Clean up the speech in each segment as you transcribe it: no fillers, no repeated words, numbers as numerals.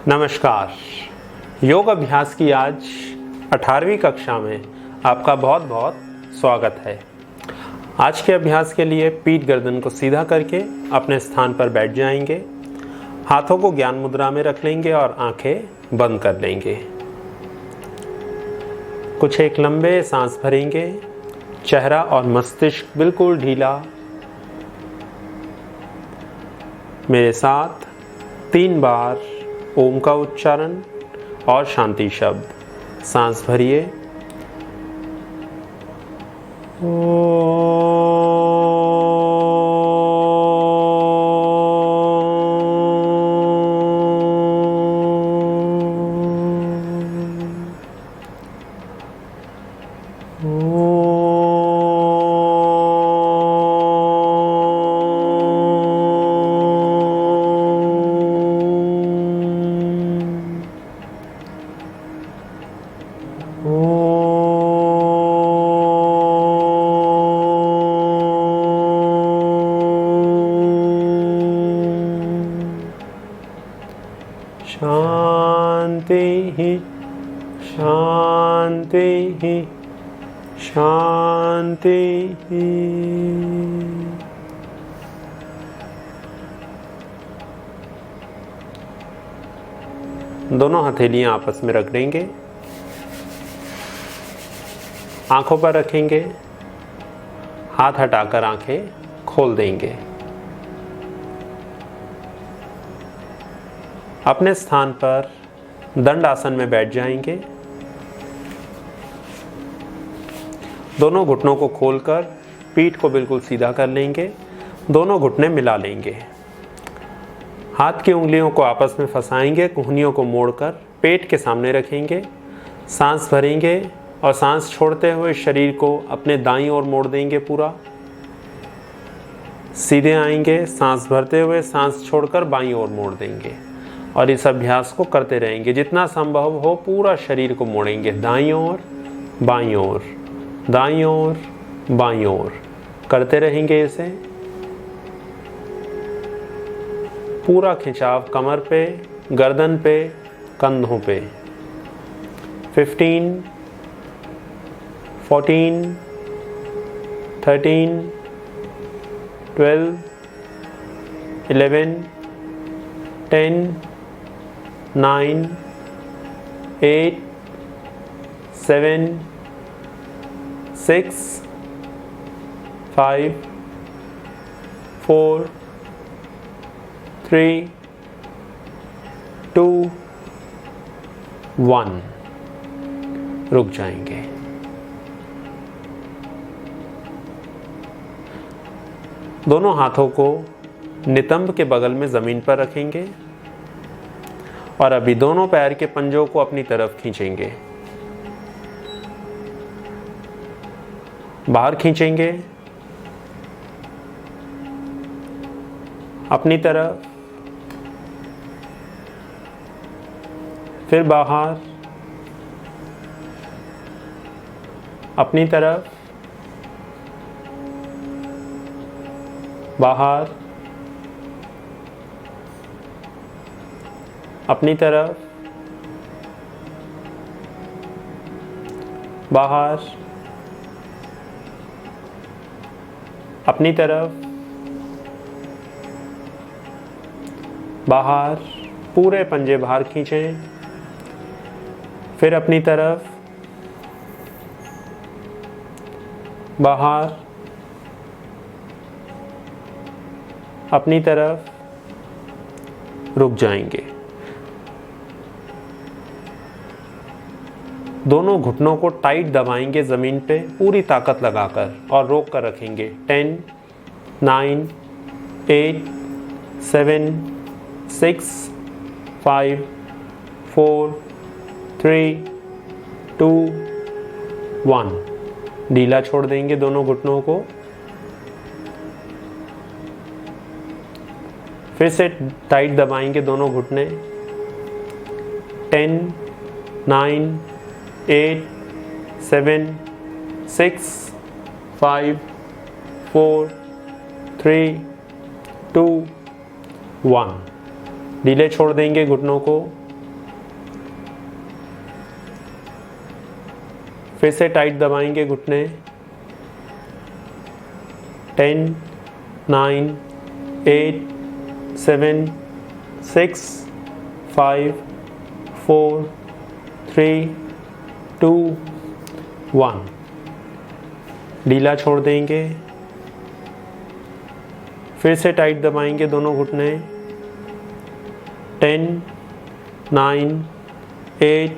नमस्कार। योग अभ्यास की आज 18वीं कक्षा में आपका बहुत बहुत स्वागत है। आज के अभ्यास के लिए पीठ गर्दन को सीधा करके अपने स्थान पर बैठ जाएंगे। हाथों को ज्ञान मुद्रा में रख लेंगे और आंखें बंद कर लेंगे। कुछ एक लंबे सांस भरेंगे। चेहरा और मस्तिष्क बिल्कुल ढीला। मेरे साथ 3 बार ओम का उच्चारण और शांति शब्द। सांस भरिए। शांति ही शांति ही शांति ही। दोनों हथेलियां आपस में रख देंगे। आंखों पर रखेंगे। हाथ हटाकर आंखें खोल देंगे। अपने स्थान पर दंड आसन में बैठ जाएंगे। दोनों घुटनों को खोलकर पीठ को बिल्कुल सीधा कर लेंगे। दोनों घुटने मिला लेंगे। हाथ की उंगलियों को आपस में फंसाएंगे। कोहनियों को मोड़कर पेट के सामने रखेंगे। सांस भरेंगे और सांस छोड़ते हुए शरीर को अपने दाईं ओर मोड़ देंगे। पूरा सीधे आएंगे। सांस भरते हुए सांस छोड़कर बाईं ओर मोड़ देंगे और इस अभ्यास को करते रहेंगे। जितना संभव हो पूरा शरीर को मोड़ेंगे। दाईं ओर बाईं ओर, दाईं ओर बाईं ओर करते रहेंगे। इसे पूरा खिंचाव कमर पे, गर्दन पे, कंधों पे। 15, 14, 13, 12, 11, 10, 9, 8, 7, 6, 5, 4, 3, 2, 1। रुक जाएंगे। दोनों हाथों को नितंब के बगल में जमीन पर रखेंगे और अभी दोनों पैर के पंजों को अपनी तरफ खींचेंगे। बाहर खींचेंगे अपनी तरफ, फिर बाहर अपनी तरफ, बाहर अपनी तरफ, बाहर अपनी तरफ, बाहर। पूरे पंजे बाहर खींचें, फिर अपनी तरफ, बाहर अपनी तरफ। रुक जाएंगे। दोनों घुटनों को टाइट दबाएंगे ज़मीन पे पूरी ताकत लगाकर और रोक कर रखेंगे। 10, 9, 8, 7, 6, 5, 4, 3, 2, 1। ढीला छोड़ देंगे दोनों घुटनों को। फिर से टाइट दबाएंगे दोनों घुटने। 10, 9, 8, 7, 6, 5, 4, 3, 2, 1। ढीले छोड़ देंगे घुटनों को। फिर से टाइट दबाएंगे घुटने। 10, 9, 8, 7, 6, 5, 4, 3, 2, 1। ढीला छोड़ देंगे। फिर से टाइट दबाएंगे दोनों घुटने। 10, 9, 8,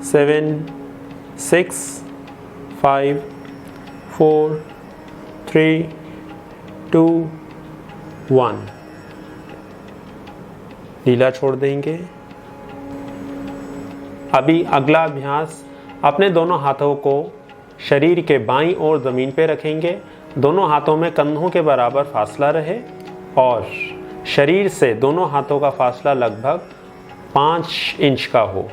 7, 6, 5, 4, 3, 2, 1। ढीला छोड़ देंगे। अभी अगला अभ्यास, अपने दोनों हाथों को शरीर के बाईं ओर ज़मीन पे रखेंगे। दोनों हाथों में कंधों के बराबर फासला रहे और शरीर से दोनों हाथों का फासला लगभग 5 इंच का हो।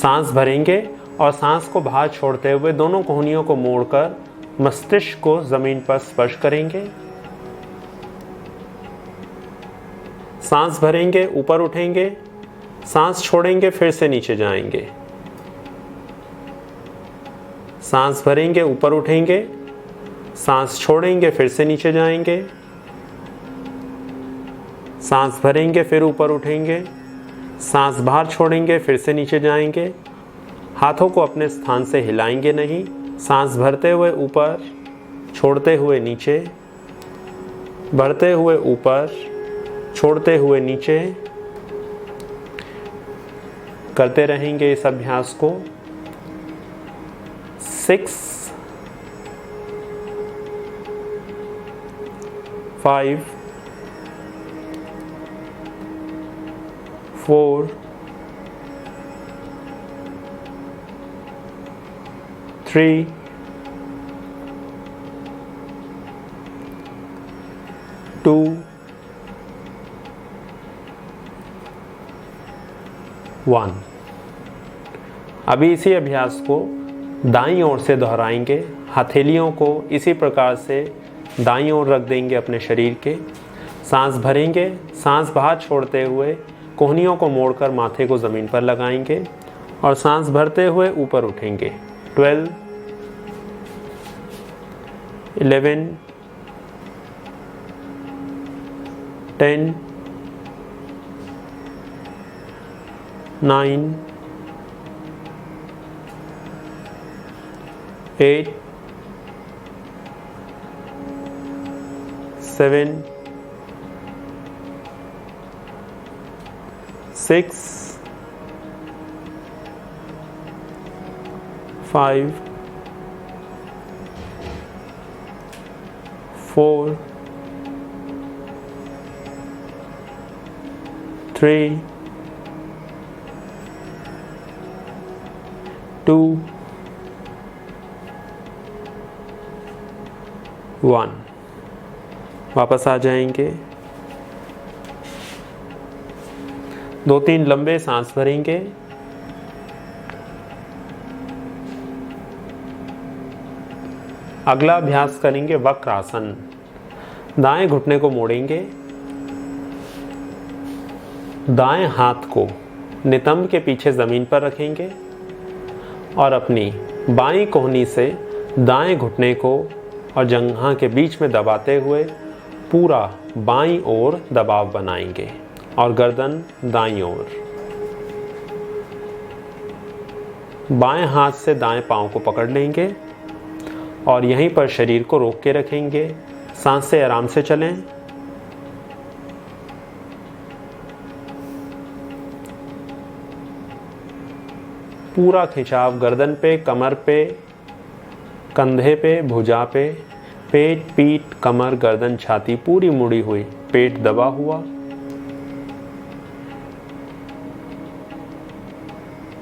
सांस भरेंगे और सांस को बाहर छोड़ते हुए दोनों कोहनियों को मोड़कर मस्तिष्क को ज़मीन पर स्पर्श करेंगे। सांस भरेंगे, ऊपर उठेंगे, सांस छोड़ेंगे, फिर से नीचे जाएंगे। सांस भरेंगे, ऊपर उठेंगे, सांस छोड़ेंगे, फिर से नीचे जाएंगे। सांस भरेंगे, फिर ऊपर उठेंगे, सांस बाहर छोड़ेंगे, फिर से नीचे जाएंगे। हाथों को अपने स्थान से हिलाएंगे नहीं। सांस भरते हुए ऊपर, छोड़ते हुए नीचे, भरते हुए ऊपर, छोड़ते हुए नीचे। करते रहेंगे इस अभ्यास को। 6, 5, 4, 3, 2, 1। अभी इसी अभ्यास को दाईं ओर से दोहराएंगे। हथेलियों को इसी प्रकार से दाईं ओर रख देंगे अपने शरीर के। सांस भरेंगे, सांस बाहर छोड़ते हुए कोहनियों को मोड़कर माथे को ज़मीन पर लगाएंगे और सांस भरते हुए ऊपर उठेंगे। 12, 11, 10, 9, 8, 7, 6, 5, 4, 3, 2, 1। वापस आ जाएंगे। 2-3 लंबे सांस भरेंगे। अगला अभ्यास करेंगे वक्रासन। दाएं घुटने को मोड़ेंगे। दाएं हाथ को नितंब के पीछे ज़मीन पर रखेंगे और अपनी बाईं कोहनी से दाएं घुटने को और जंघा के बीच में दबाते हुए पूरा बाईं ओर दबाव बनाएंगे और गर्दन दाईं ओर। बाएं हाथ से दाएं पांव को पकड़ लेंगे और यहीं पर शरीर को रोक के रखेंगे। सांस से आराम से चलें। पूरा खिंचाव गर्दन पे, कमर पे, कंधे पे, भुजा पे, पेट, पीठ, कमर, गर्दन, छाती पूरी मुड़ी हुई, पेट दबा हुआ।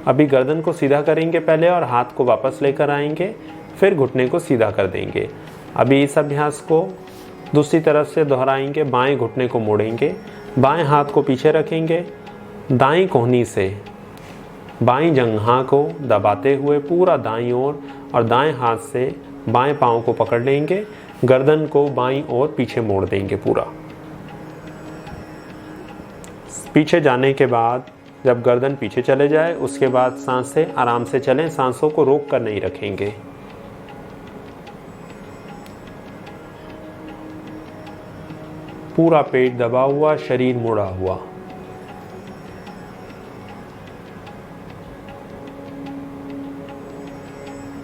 अभी गर्दन को सीधा करेंगे पहले और हाथ को वापस लेकर आएंगे, फिर घुटने को सीधा कर देंगे। अभी इस अभ्यास को दूसरी तरफ से दोहराएंगे। बाएं घुटने को मोड़ेंगे, बाएं हाथ को पीछे रखेंगे, दाईं कोहनी से बाईं जंघा को दबाते हुए पूरा दाईं ओर और दाएं हाथ से बाएं पांव को पकड़ लेंगे। गर्दन को बाईं ओर पीछे मोड़ देंगे पूरा। पीछे जाने के बाद जब गर्दन पीछे चले जाए उसके बाद सांसें आराम से चलें, सांसों को रोक कर नहीं रखेंगे। पूरा पेट दबा हुआ, शरीर मुड़ा हुआ।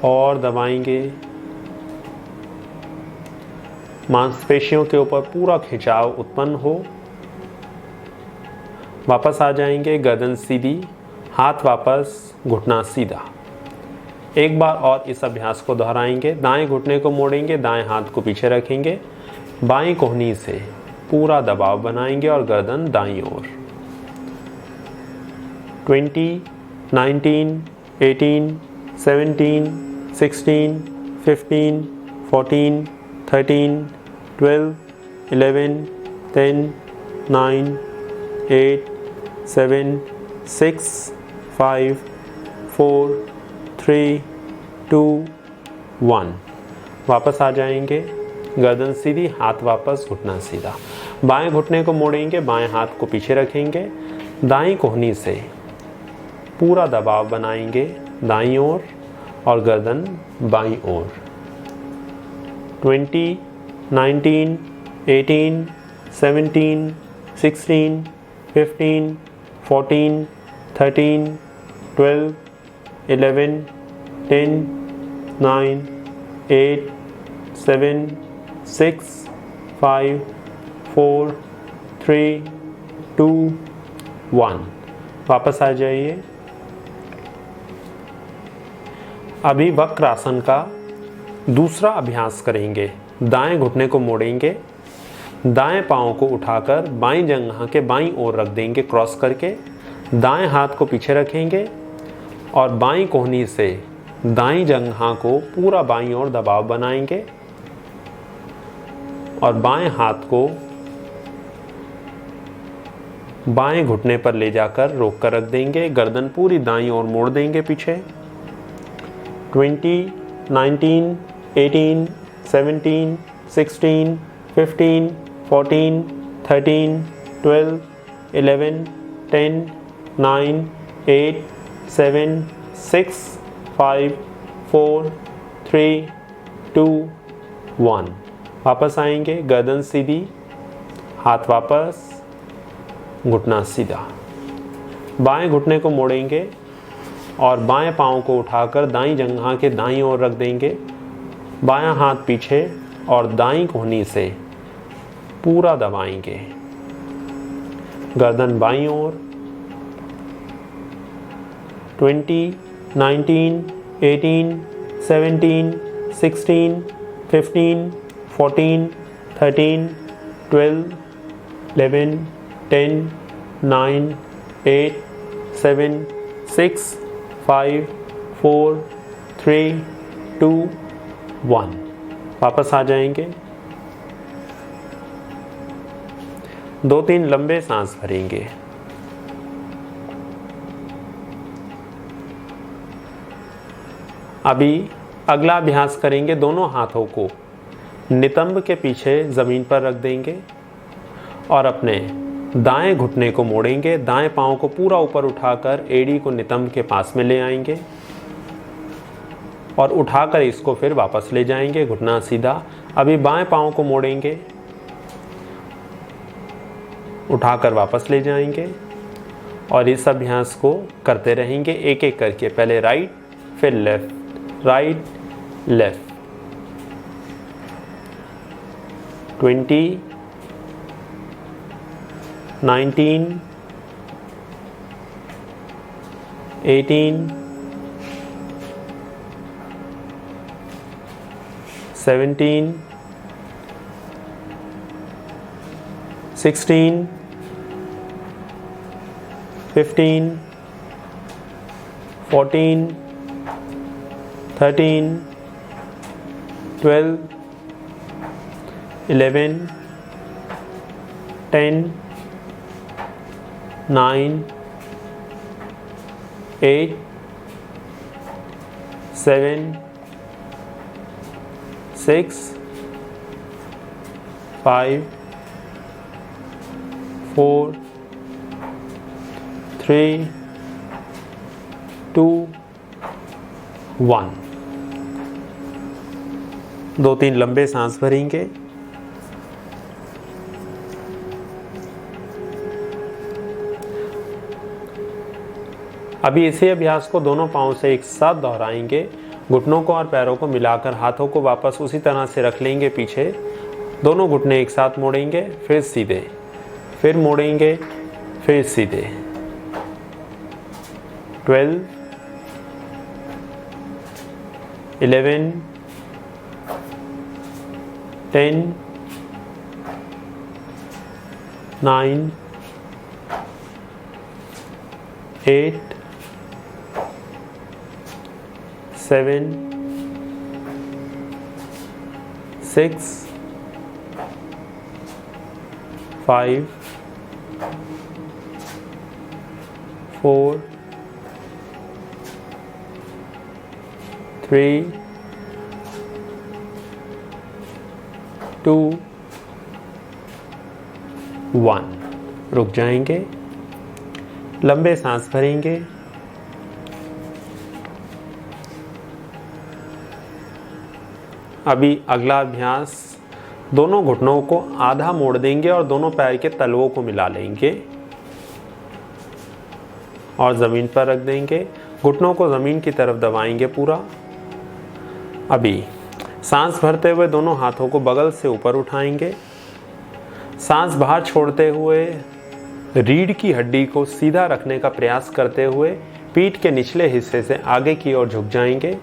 और दबाएंगे। मांसपेशियों के ऊपर पूरा खिंचाव उत्पन्न हो। वापस आ जाएंगे, गर्दन सीधी, हाथ वापस, घुटना सीधा। एक बार और इस अभ्यास को दोहराएंगे। दाएं घुटने को मोड़ेंगे, दाएं हाथ को पीछे रखेंगे, बाएं कोहनी से पूरा दबाव बनाएंगे और गर्दन दाईं ओर। 20, 19, 18, 17, 16, 15, 14, 13, 12, 11, 10, 9, 8, 7, 6, 5, 4, 3, 2, 1। वापस आ जाएंगे, गर्दन सीधी, हाथ वापस, घुटना सीधा। बाएं घुटने को मोड़ेंगे, बाएं हाथ को पीछे रखेंगे, दाईं कोहनी से पूरा दबाव बनाएंगे दाईं ओर और गर्दन बाईं ओर। 20, 19, 18, 17, 16, 15, 14, 13, 12, 11, 10, 9, 8, 7, 6, 5, 4, 3, 2, 1। वापस आ जाइए। अभी वक्रासन का दूसरा अभ्यास करेंगे। दाएं घुटने को मोड़ेंगे, दाएं पांव को उठाकर बाईं जंघा के बाईं ओर रख देंगे क्रॉस करके, दाएं हाथ को पीछे रखेंगे और बाईं कोहनी से दाईं जंघा को पूरा बाईं ओर दबाव बनाएंगे और बाएं हाथ को बाएं घुटने पर ले जाकर रोक कर रख देंगे। गर्दन पूरी दाईं ओर मोड़ देंगे पीछे। 20, 19, 18, 17, 16, 15, 14, 13, 12, 11, 10, 9, 8, 7, 6, 5, 4, 3, 2, 1। वापस आएंगे, गर्दन सीधी, हाथ वापस, घुटना सीधा। बाएं घुटने को मोड़ेंगे और बाएं पांव को उठाकर दाईं जंघा के दाईं ओर रख देंगे, बायां हाथ पीछे और दाईं कोहनी से पूरा दबाएंगे, गर्दन बाईं ओर। 20, 19, 18, 17, 16, 15, 14, 13, 12, 11, 10, 9, 8, 7, 6, 5, 4, 3, 2, 1। वापस आ जाएंगे। 2-3 लंबे सांस भरेंगे। अभी अगला अभ्यास करेंगे। दोनों हाथों को नितंब के पीछे ज़मीन पर रख देंगे और अपने दाएं घुटने को मोड़ेंगे, दाएं पांव को पूरा ऊपर उठाकर एड़ी को नितंब के पास में ले आएंगे और उठाकर इसको फिर वापस ले जाएंगे, घुटना सीधा। अभी बाएं पांव को मोड़ेंगे, उठाकर वापस ले जाएंगे और इस अभ्यास को करते रहेंगे एक एक करके। पहले राइट, फिर लेफ्ट, राइट, लेफ्ट। 20, 19, 18, 17, 16, 15, 14, 13, 12, 11, 10, 9, 8, 7, 6, 5, 4, 3, 2, 1। 2-3 लंबे सांस भरेंगे। अभी इसी अभ्यास को दोनों पाँव से एक साथ दोहराएंगे। घुटनों को और पैरों को मिलाकर हाथों को वापस उसी तरह से रख लेंगे पीछे। दोनों घुटने एक साथ मोड़ेंगे, फिर सीधे, फिर मोड़ेंगे, फिर सीधे। 12, 11, 10, 9, 8, 7, 6, 5, 4, 3, 2, 1। रुक जाएंगे, लंबे सांस भरेंगे। अभी अगला अभ्यास, दोनों घुटनों को आधा मोड़ देंगे और दोनों पैर के तलवों को मिला लेंगे और ज़मीन पर रख देंगे। घुटनों को ज़मीन की तरफ दबाएंगे पूरा। अभी सांस भरते हुए दोनों हाथों को बगल से ऊपर उठाएंगे। सांस बाहर छोड़ते हुए रीढ़ की हड्डी को सीधा रखने का प्रयास करते हुए पीठ के निचले हिस्से से आगे की ओर झुक जाएंगे।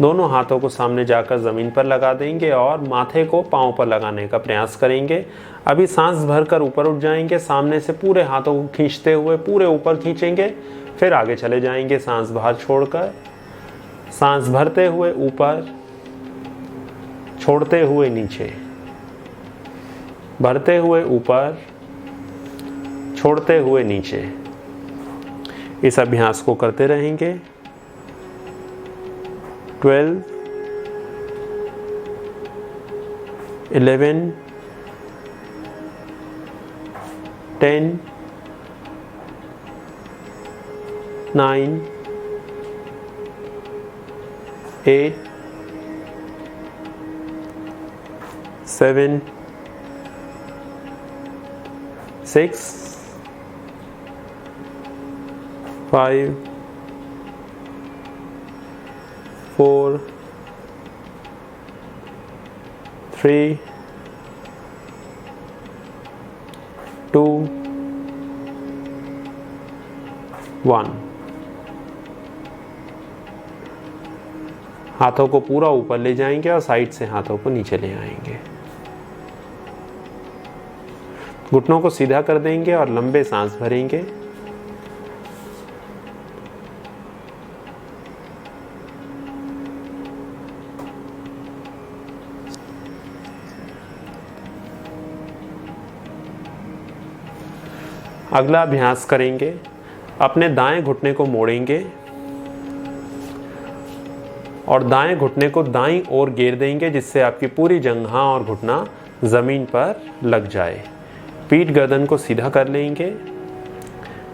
दोनों हाथों को सामने जाकर ज़मीन पर लगा देंगे और माथे को पाँव पर लगाने का प्रयास करेंगे। अभी सांस भरकर ऊपर उठ जाएंगे, सामने से पूरे हाथों को खींचते हुए पूरे ऊपर खींचेंगे, फिर आगे चले जाएंगे सांस बाहर छोड़कर। सांस भरते हुए ऊपर, छोड़ते हुए नीचे, भरते हुए ऊपर, छोड़ते हुए नीचे। इस अभ्यास को करते रहेंगे। 12, 11, 10, 9, 8, 7, 6, 5, 4, 3, 2, 1। हाथों को पूरा ऊपर ले जाएंगे और साइड से हाथों को नीचे ले आएंगे। घुटनों को सीधा कर देंगे और लंबे सांस भरेंगे। अगला अभ्यास करेंगे। अपने दाएं घुटने को मोड़ेंगे और दाएं घुटने को दाईं ओर गिर देंगे, जिससे आपकी पूरी जंघा और घुटना ज़मीन पर लग जाए। पीठ गर्दन को सीधा कर लेंगे।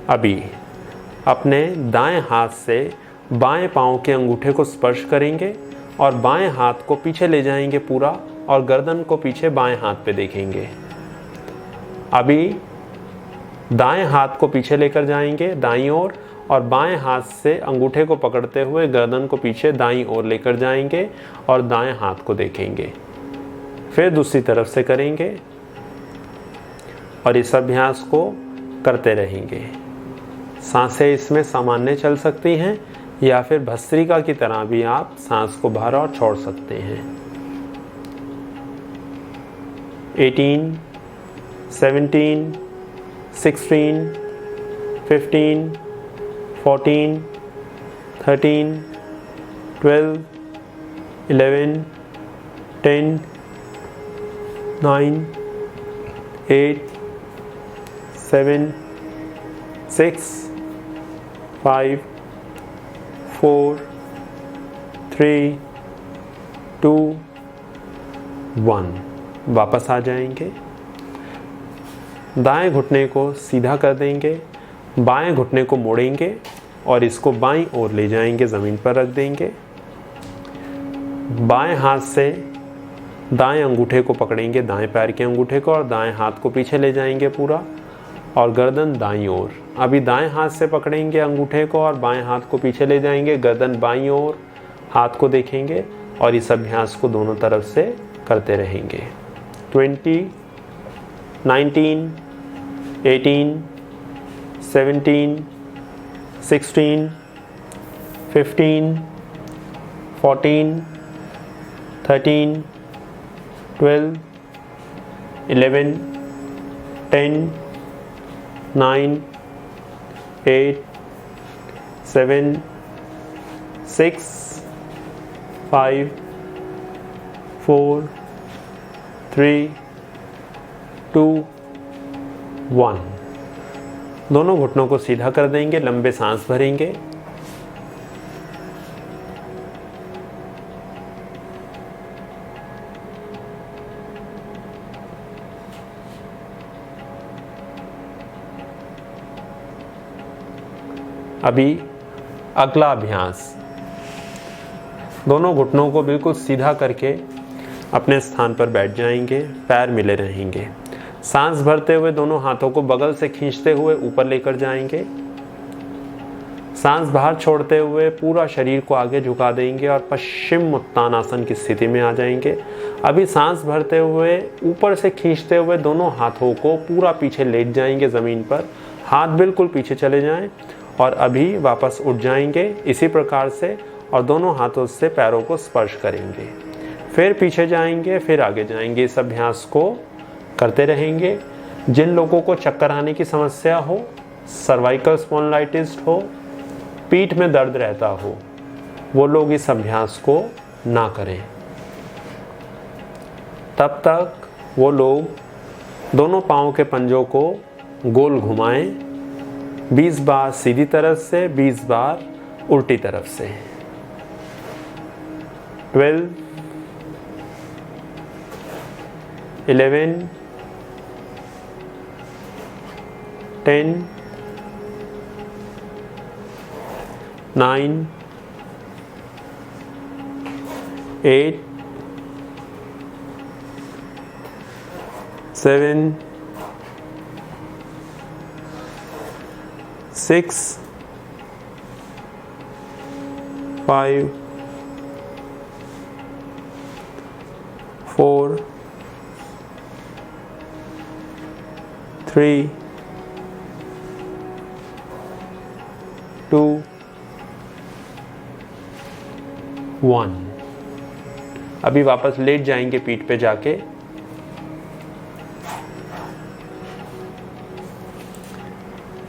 अभी अपने दाएं हाथ से बाएं पांव के अंगूठे को स्पर्श करेंगे और बाएं हाथ को पीछे ले जाएंगे पूरा और गर्दन को पीछे बाएं हाथ पे देखेंगे। अभी दाएं हाथ को पीछे लेकर जाएंगे दाईं ओर और बाएं हाथ से अंगूठे को पकड़ते हुए गर्दन को पीछे दाईं ओर लेकर जाएंगे और दाएं हाथ को देखेंगे। फिर दूसरी तरफ से करेंगे और इस अभ्यास को करते रहेंगे। सांसें इसमें सामान्य चल सकती हैं या फिर भस्त्रिका की तरह भी आप सांस को भर और छोड़ सकते हैं। 18, 17, 16, 15, 14, 13, 12, 11, 10, 9, 8, 7, 6, 5, 4, 3, 2, 1। वापस आ जाएंगे। दाएं घुटने को सीधा कर देंगे बाएं घुटने को मोड़ेंगे और इसको बाईं ओर ले जाएंगे, ज़मीन पर रख देंगे। बाएं हाथ से दाएं अंगूठे को पकड़ेंगे, दाएं पैर के अंगूठे को, और दाएं हाथ को पीछे ले जाएंगे पूरा, और गर्दन दाईं ओर। अभी दाएं हाथ से पकड़ेंगे अंगूठे को और बाएं हाथ को पीछे ले जाएंगे, गर्दन बाईं ओर, हाथ को देखेंगे, और इस अभ्यास को दोनों तरफ से करते रहेंगे। 20, 19, 18, 17, 16, 15, 14, 13, 12, 11, 10, 9, 8, 7, 6, 5, 4, 3, 2, 1। दोनों घुटनों को सीधा कर देंगे, लंबे सांस भरेंगे। अभी अगला अभ्यास, दोनों घुटनों को बिल्कुल सीधा करके अपने स्थान पर बैठ जाएंगे, पैर मिले रहेंगे। सांस भरते हुए दोनों हाथों को बगल से खींचते हुए ऊपर लेकर जाएंगे। सांस बाहर छोड़ते हुए पूरा शरीर को आगे झुका देंगे और पश्चिम उत्तानासन की स्थिति में आ जाएंगे। अभी सांस भरते हुए ऊपर से खींचते हुए दोनों हाथों को पूरा पीछे लेट जाएंगे ज़मीन पर, हाथ बिल्कुल पीछे चले जाएं, और अभी वापस उठ जाएंगे इसी प्रकार से, और दोनों हाथों से पैरों को स्पर्श करेंगे। फिर पीछे जाएंगे, फिर आगे जाएंगे। इस अभ्यास को करते रहेंगे। जिन लोगों को चक्कर आने की समस्या हो, सर्वाइकल स्पॉन्डिलाइटिस हो, पीठ में दर्द रहता हो, वो लोग इस अभ्यास को ना करें। तब तक वो लोग दोनों पाँव के पंजों को गोल घुमाएं, 20 बार सीधी तरफ से, 20 बार उल्टी तरफ से। 12, 11, 10, 9, 8, 7, 6, 5, 4, 3, 2, 1। अभी वापस लेट जाएंगे पीठ पे जाके।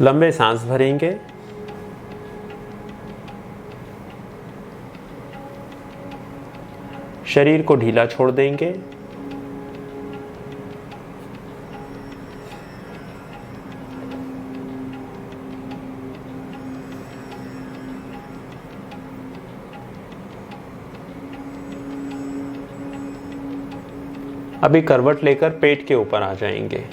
लंबे सांस भरेंगे। शरीर को ढीला छोड़ देंगे। अभी करवट लेकर पेट के ऊपर आ जाएंगे।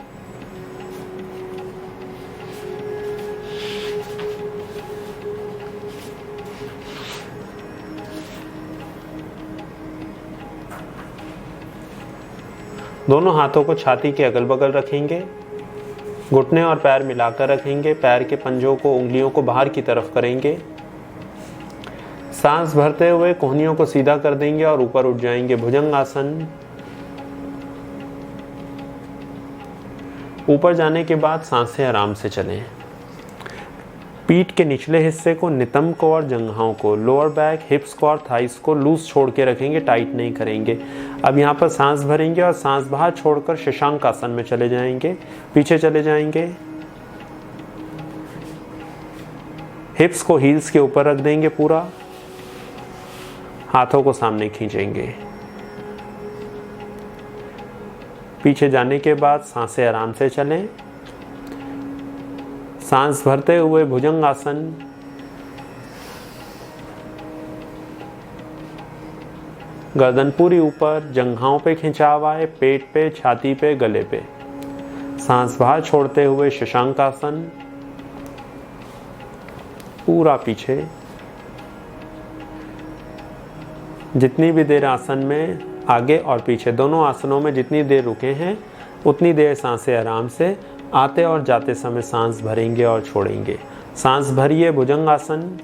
दोनों हाथों को छाती के अगल बगल रखेंगे। घुटने और पैर मिलाकर रखेंगे। पैर के पंजों को, उंगलियों को बाहर की तरफ करेंगे। सांस भरते हुए कोहनियों को सीधा कर देंगे और ऊपर उठ जाएंगे, भुजंगासन। ऊपर जाने के बाद सांसें आराम से चलें। पीठ के निचले हिस्से को, नितंब को और जंघाओं को, लोअर बैक, हिप्स को और थाइस को लूज छोड़ के रखेंगे, टाइट नहीं करेंगे। अब यहाँ पर सांस भरेंगे और सांस बाहर छोड़कर शशांक आसन में चले जाएंगे, पीछे चले जाएंगे। हिप्स को हील्स के ऊपर रख देंगे पूरा, हाथों को सामने खींचेंगे। पीछे जाने के बाद सांसें आराम से चलें। सांस भरते हुए भुजंगासन। गर्दन पूरी ऊपर, जंघाओं पे खिंचाव आए, पेट पे, छाती पे, गले पे। सांस बाहर छोड़ते हुए शशांक आसन। पूरा पीछे। जितनी भी देर आसन में आगे और पीछे दोनों आसनों में जितनी देर रुके हैं उतनी देर सांसें आराम से आते और जाते समय सांस भरेंगे और छोड़ेंगे। सांस भरिए भुजंगासन,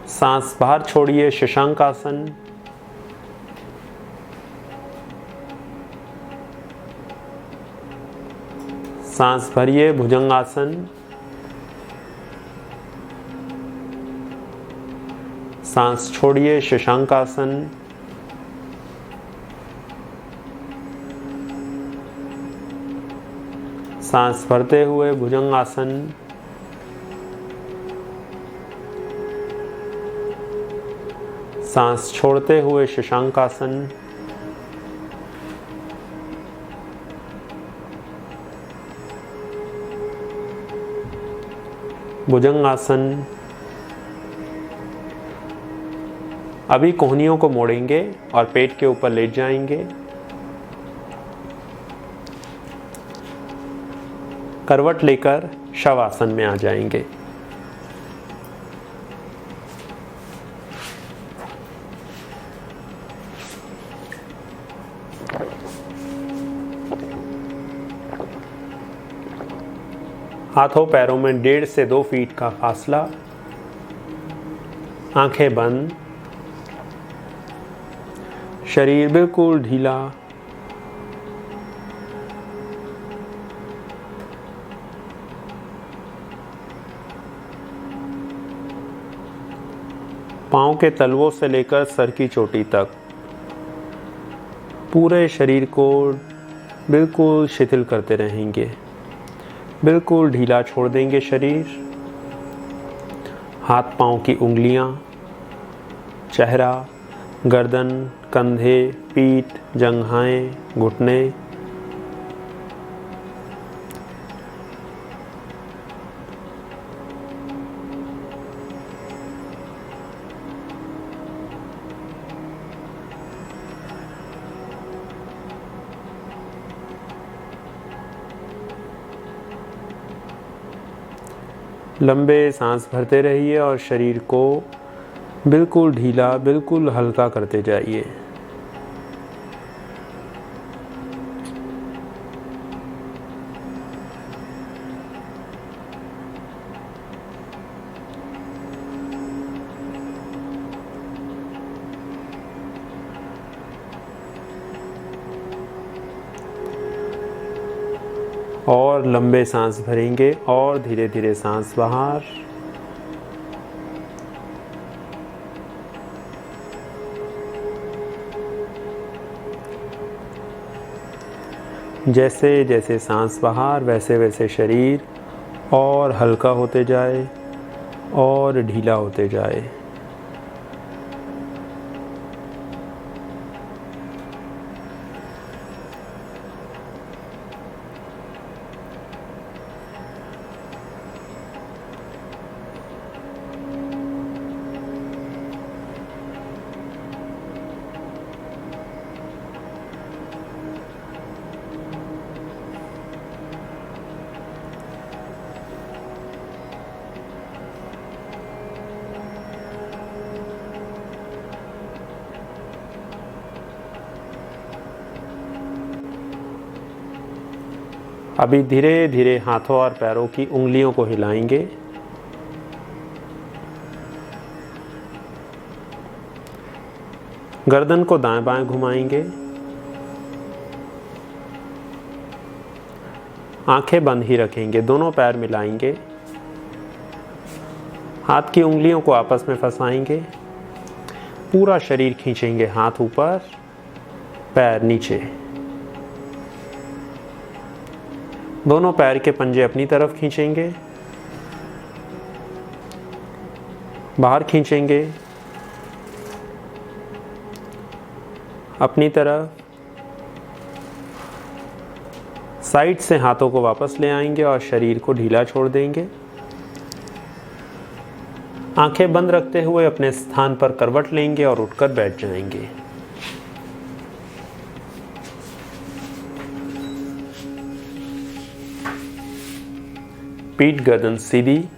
सांस बाहर छोड़िए शशांकासन, सांस भरिए भुजंगासन, सांस छोड़िए शशांकासन, सांस भरते हुए भुजंगासन, सांस छोड़ते हुए शशांकासन, भुजंगासन। अभी कोहनियों को मोड़ेंगे और पेट के ऊपर लेट जाएंगे। करवट लेकर शवासन में आ जाएंगे। हाथों पैरों में 1.5 से 2 फीट का फासला। आंखें बंद, शरीर बिल्कुल ढीला। पांव के तलवों से लेकर सर की चोटी तक पूरे शरीर को बिल्कुल शिथिल करते रहेंगे। बिल्कुल ढीला छोड़ देंगे शरीर। हाथ पांव की उंगलियां, चेहरा, गर्दन, कंधे, पीठ, जंघाएं, घुटने। लंबे सांस भरते रहिए और शरीर को बिल्कुल ढीला, बिल्कुल हल्का करते जाइए। और लंबे सांस भरेंगे और धीरे धीरे सांस बाहर। जैसे जैसे सांस बाहर वैसे वैसे शरीर और हल्का होते जाए और ढीला होते जाए। अभी धीरे धीरे हाथों और पैरों की उंगलियों को हिलाएंगे। गर्दन को दाएं बाएं घुमाएंगे। आंखें बंद ही रखेंगे। दोनों पैर मिलाएंगे। हाथ की उंगलियों को आपस में फंसाएंगे। पूरा शरीर खींचेंगे। हाथ ऊपर, पैर नीचे। दोनों पैर के पंजे अपनी तरफ खींचेंगे, बाहर खींचेंगे अपनी तरफ। साइड से हाथों को वापस ले आएंगे और शरीर को ढीला छोड़ देंगे। आंखें बंद रखते हुए अपने स्थान पर करवट लेंगे और उठकर बैठ जाएंगे। पीठ गर्दन सीधी,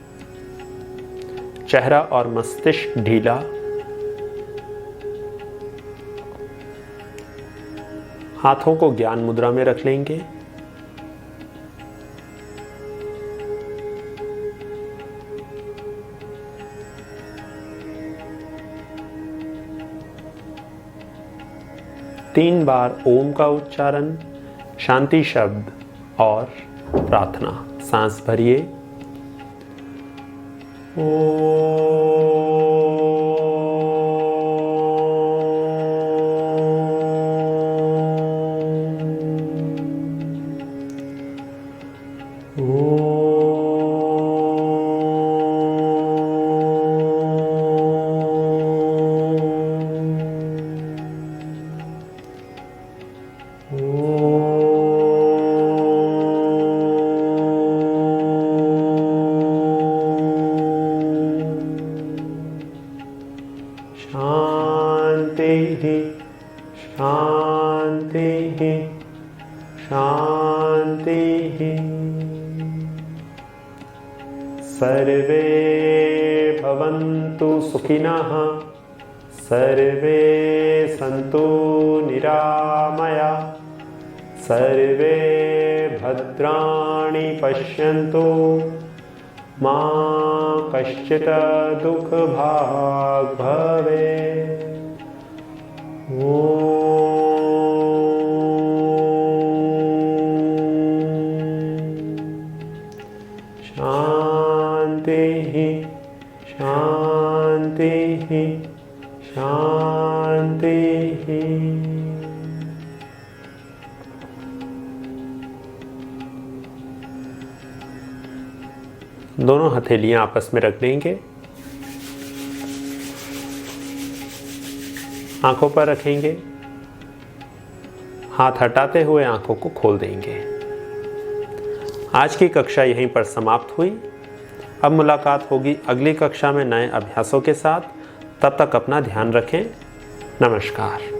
चेहरा और मस्तिष्क ढीला, हाथों को ज्ञान मुद्रा में रख लेंगे। तीन बार ओम का उच्चारण, शांति शब्द और प्रार्थना। सांस भरिए। शांति शांति। सर्वे भवन्तु सुखिनः, सर्वे सन्तु निरामया, सर्वे भद्राणि पश्यन्तु, मा कश्चित् दुःखभाग् भवेत्। शांति शांति शांति। दोनों हथेलियां आपस में रख देंगे, आंखों पर रखेंगे, हाथ हटाते हुए आंखों को खोल देंगे। आज की कक्षा यहीं पर समाप्त हुई। अब मुलाकात होगी अगली कक्षा में नए अभ्यासों के साथ। तब तक अपना ध्यान रखें। नमस्कार।